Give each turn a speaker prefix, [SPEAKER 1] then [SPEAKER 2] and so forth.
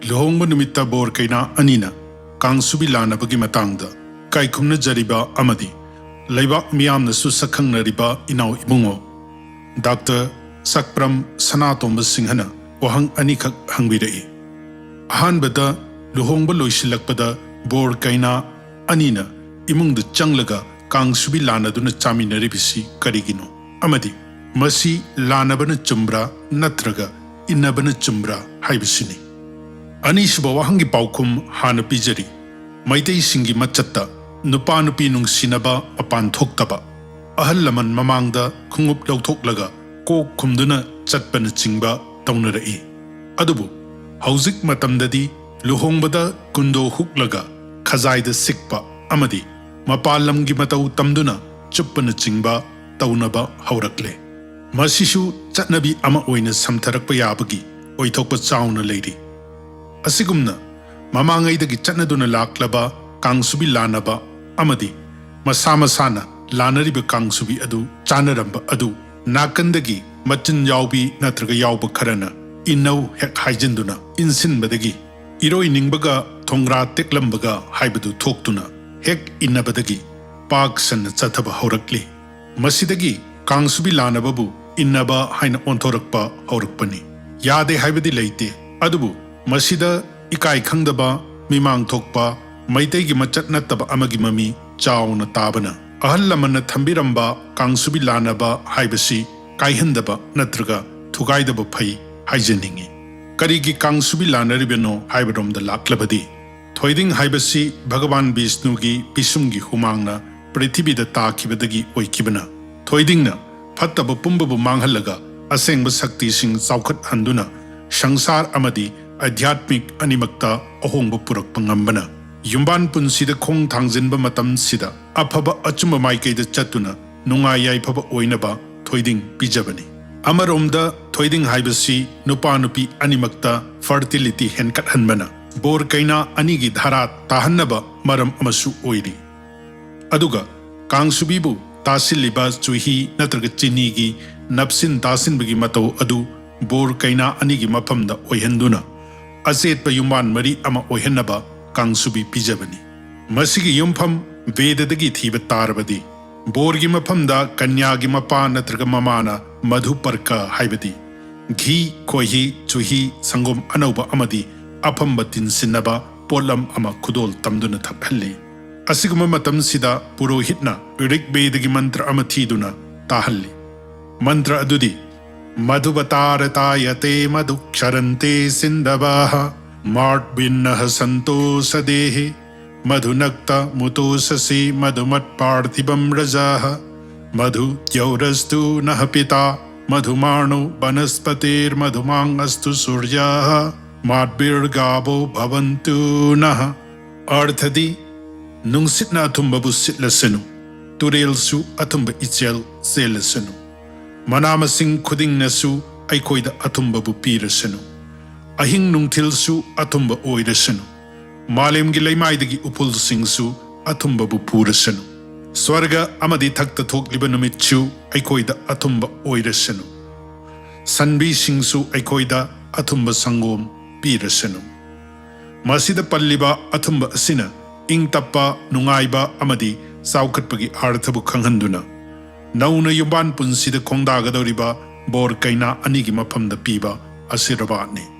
[SPEAKER 1] Luhongba numita bor kaina anina Kangsubi Lannabagi matangda kaikumna jariba amadi Laibak miyamna su sakhangna inau ibungo Dr. Sakpram Sanatomba Singhana wahang anikak hangbirai Ahanbada Luhongba loisilakpada bor kaina anina imung de changlaga Kangsubi Lannaduna chaminaribisi karigino amadi masi Lannabana chumbra natraga innabana chumbra haibisini Anisuba wahangi paukum hana pijari Meitei singi machatta nupa nupi nungsinaba apan thoktaba ahal laman mamangda khungup lauthoklaga kok khumduna chatpana chingba taunarai adubu hauzik matamdadi luhongbada kundo huklaga khazaida sikpa amadi mapalamgi matau tamduna chuppana chingba taunaba haurakle masishu Chatnabi ama oina samtharakpa yabagi oithokpa chauna leiri asigumna mamangaidagi chatnaduna laklaba Kangsubi Lannaba amadi masana lanariba Kangsubi adu chanaramba adu nakandagi machin yaubi natraga yauba kharana inau hek haijinduna insinbadagi iroi ningbaga thongra teklambaga haibadu thoktuna hek innabadagi pak san chathaba haurakli masidagi Kangsubi Lannababu innaba haina onthorakpa haurakpani yade haibadi leite adubu masida ikai khangdaba mimang thokpa Meitei gi machat nattaba amagi mami chauna tabana ahal lamanna thambiramba Kangsubi Lannaba haibasi kaihandaba natraga thugaidaba phai haijeningi karigi Kangsubi Lannaribeno haibadom da laklabadi thoiding haibasi Bhagavan Vishnu gi pisumgi humangna prithibida takhibadagi oikibana thoidingna phattaba pumbabu manghalaga asengba sakti sing chaukhat handuna sangsar amadi adhyatmik animakta ahongba purakpa ngambana Yumban punsida khong thangjinba matam sida afaba achuma maikaida chatuna nungai yaifaba oinaba thoiding pijabani amaromda thoiding haibasi nupa nupi animakta fertility henkat hanbana bor kaina anigi dhara tahannaba maram amasu oiri aduga Kangsubibu tasiliba chuhi natraga chinigi napsin tasinbagi matau adu bor kaina anigi mapamda oihenduna asetpa yumban mari ama oihennaba Kangsubi pijabani masigi yumpham Vedadagi thiba tarbadi borgi maphamda kanyagi mapa natraga mamana Madhuparka haibadi ghi kohi chuhi sangom anauba amadi afamba tinsinaba polam ama khudol tamduna thakhalli asiguma matam sida purohitna Rigvedagi mantra ama thiduna tahalli mantra adudi Madhubatarayate madhuksharante sindavaha Mart binnaha santo sadehi Madhunakta mutosasi madhumat parthibam rajaha Madhu yaurastu nahapita Madhumanu banaspatir madhumangastu suryaha Matbirgabo bhavantu naha Arthadi Nungsitna athumbabu sitlasenu Turelsu athumba ichel selasenu Manamasing khuding nasu aikoida athumbabu pirasenu Ahing nungthilsu athumba oirasenu Malemgi leimaidagi upulsingsu athumbabu purasenu Swarga amadi thakta thokliba numitchu aikoida athumba oirasenu Sanbi singsu aikoida athumba sangom pirasenu Masida palliba athumba asina ingtappa nungaiba amadi saukhatpagi arthabu khanghanduna Nauna yumban punsida khongdagadoriba bor kaina anigi maphamda piba asirabani